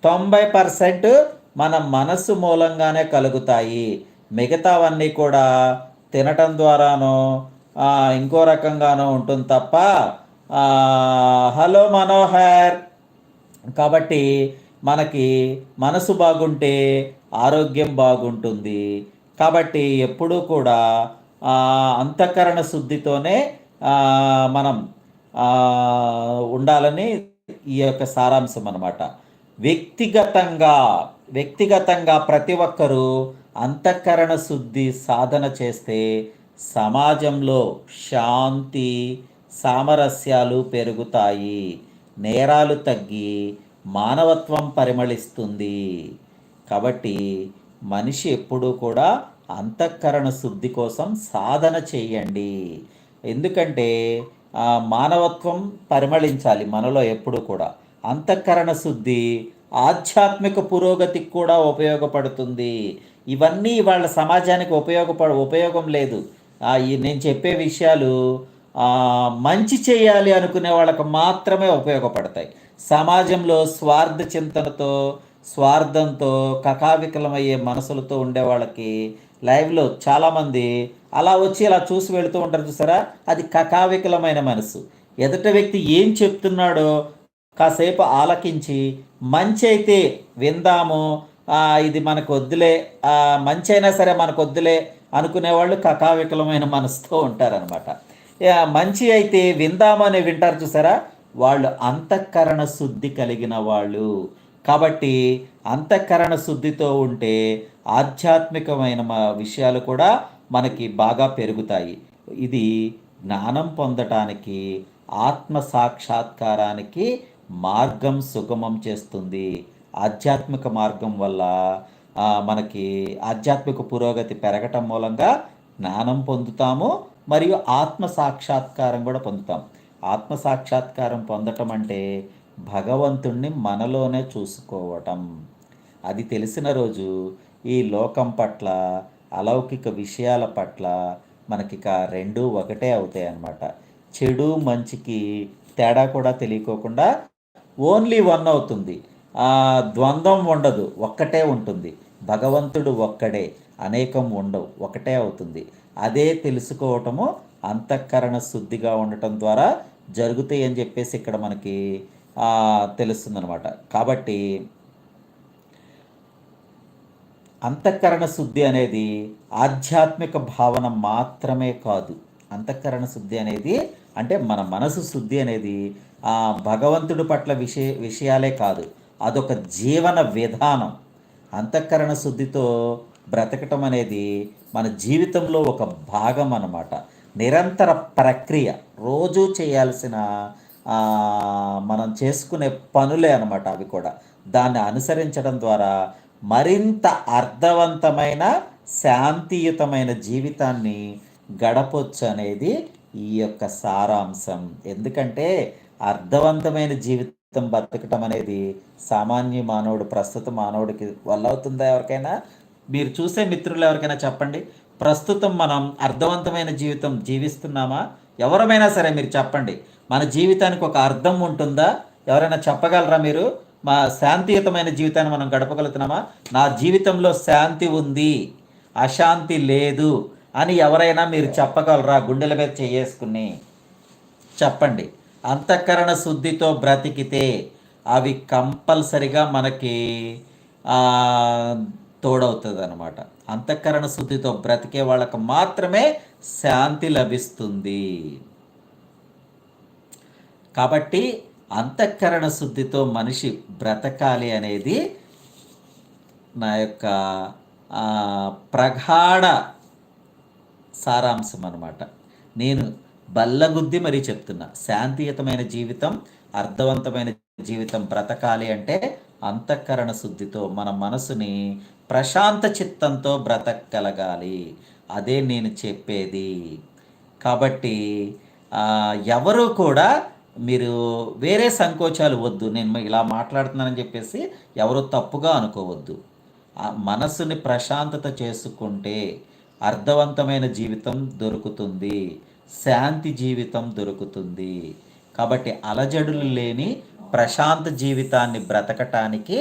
90% మన మనస్సు మూలంగానే కలుగుతాయి. మిగతావన్నీ కూడా తినటం ద్వారానో ఇంకో రకంగానో ఉంటుంది తప్ప హలో మనోహర్. కాబట్టి మనకి మనసు బాగుంటే ఆరోగ్యం బాగుంటుంది. కాబట్టి ఎప్పుడూ కూడా అంతఃకరణ శుద్ధితోనే మనం ఉండాలని ఈ యొక్క సారాంశం అన్నమాట. వ్యక్తిగతంగా వ్యక్తిగతంగా ప్రతి ఒక్కరూ అంతఃకరణ శుద్ధి సాధన చేస్తే సమాజంలో శాంతి, సామరస్యాలు పెరుగుతాయి. నేరాలు తగ్గి మానవత్వం పరిమళిస్తుంది. కాబట్టి మనిషి ఎప్పుడూ కూడా అంతఃకరణ శుద్ధి కోసం సాధన చేయండి. ఎందుకంటే మానవత్వం పరిమళించాలి మనలో ఎప్పుడు కూడా. అంతఃకరణ శుద్ధి ఆధ్యాత్మిక పురోగతికి కూడా ఉపయోగపడుతుంది. ఇవన్నీ వాళ్ళ సమాజానికి ఉపయోగం లేదు. నేను చెప్పే విషయాలు మంచి చేయాలి అనుకునే వాళ్ళకు మాత్రమే ఉపయోగపడతాయి. సమాజంలో స్వార్థ చింతనతో, స్వార్థంతో, కకావికలమయ్యే మనసులతో ఉండే వాళ్ళకి లైవ్లో చాలామంది అలా వచ్చి ఇలా చూసి వెళుతూ ఉంటారు చూసారా, అది కకావికలమైన మనసు. ఎదుట వ్యక్తి ఏం చెప్తున్నాడో కాసేపు ఆలకించి మంచి అయితే విందాము, ఇది మనకు వద్దులే, మంచి అయినా సరే మనకు వద్దులే అనుకునేవాళ్ళు కకావికలమైన మనసుతో ఉంటారనమాట. మంచి అయితే విందామని వింటారు చూసారా, వాళ్ళు అంతఃకరణ శుద్ధి కలిగిన వాళ్ళు. కాబట్టి అంతఃకరణ శుద్ధితో ఉంటే ఆధ్యాత్మికమైన విషయాలు కూడా మనకి బాగా పెరుగుతాయి. ఇది జ్ఞానం పొందటానికి, ఆత్మ సాక్షాత్కారానికి మార్గం సుగమం చేస్తుంది. ఆధ్యాత్మిక మార్గం వల్ల మనకి ఆధ్యాత్మిక పురోగతి పెరగటం మూలంగా జ్ఞానం పొందుతాము, మరియు ఆత్మ సాక్షాత్కారం కూడా పొందుతాం. ఆత్మ సాక్షాత్కారం పొందటం అంటే భగవంతుణ్ణి మనలోనే చూసుకోవటం. అది తెలిసిన రోజు ఈ లోకం పట్ల, అలౌకిక విషయాల పట్ల మనకిక రెండూ ఒకటే అవుతాయి అన్నమాట. చెడు మంచికి తేడా కూడా తెలియకోకుండా ఓన్లీ వన్ అవుతుంది. ద్వంద్వం ఉండదు, ఒక్కటే ఉంటుంది. భగవంతుడు ఒక్కడే, అనేకం ఉండవు, ఒకటే అవుతుంది. అదే తెలుసుకోవటము అంతఃకరణ శుద్ధిగా ఉండటం ద్వారా జరుగుతాయి అని చెప్పేసి ఇక్కడ మనకి తెలుస్తుందన్నమాట. కాబట్టి అంతఃకరణ శుద్ధి అనేది ఆధ్యాత్మిక భావన మాత్రమే కాదు. అంతఃకరణ శుద్ధి అనేది అంటే మన మనసు శుద్ధి అనేది భగవంతుడి పట్ల విషయాలే కాదు, అదొక జీవన విధానం. అంతఃకరణ శుద్ధితో బ్రతకటం అనేది మన జీవితంలో ఒక భాగం అన్నమాట. నిరంతర ప్రక్రియ, రోజూ చేయాల్సిన మనం చేసుకునే పనులే అన్నమాట అవి కూడా. దాన్ని అనుసరించడం ద్వారా మరింత అర్థవంతమైన, శాంతియుతమైన జీవితాన్ని గడపొచ్చు అనేది ఈ యొక్క సారాంశం. ఎందుకంటే అర్థవంతమైన జీవితం బతకటం అనేది సామాన్య మానవుడు, ప్రస్తుత మానవుడికి వల్ల అవుతుందా? ఎవరికైనా మీరు చూసే మిత్రులు ఎవరికైనా చెప్పండి, ప్రస్తుతం మనం అర్థవంతమైన జీవితం జీవిస్తున్నామా? ఎవరమైనా సరే మీరు చెప్పండి, మన జీవితానికి ఒక అర్థం ఉంటుందా? ఎవరైనా చెప్పగలరా మీరు? మా శాంతియుతమైన జీవితాన్ని మనం గడపగలుగుతున్నామా? నా జీవితంలో శాంతి ఉంది, అశాంతి లేదు అని ఎవరైనా మీరు చెప్పగలరా? గుండెల మీద చేసుకుని చెప్పండి. అంతఃకరణ శుద్ధితో బ్రతికితే అవి కంపల్సరిగా మనకి తోడవుతుంది అన్నమాట. అంతఃకరణ శుద్ధితో బ్రతికే వాళ్ళకు మాత్రమే శాంతి లభిస్తుంది. కాబట్టి అంతఃకరణ శుద్ధితో మనిషి బ్రతకాలి అనేది నా యొక్క ప్రగాఢ సారాంశం అన్నమాట. నేను బల్లగుద్ది మరీ చెప్తున్నా, శాంతియుతమైన జీవితం, అర్థవంతమైన జీవితం బ్రతకాలి అంటే అంతఃకరణ శుద్ధితో మన మనసుని ప్రశాంత చిత్తంతో బ్రతకగలగాలి. అదే నేను చెప్పేది. కాబట్టి ఎవరు కూడా మీరు వేరే సంకోచాలు వద్దు. నేను ఇలా మాట్లాడుతున్నానని చెప్పేసి ఎవరు తప్పుగా అనుకోవద్దు. మనసుని ప్రశాంతత చేసుకుంటే అర్థవంతమైన జీవితం దొరుకుతుంది, శాంతి జీవితం దొరుకుతుంది. కాబట్టి అలజడులు లేని ప్రశాంత జీవితాన్ని బ్రతకటానికి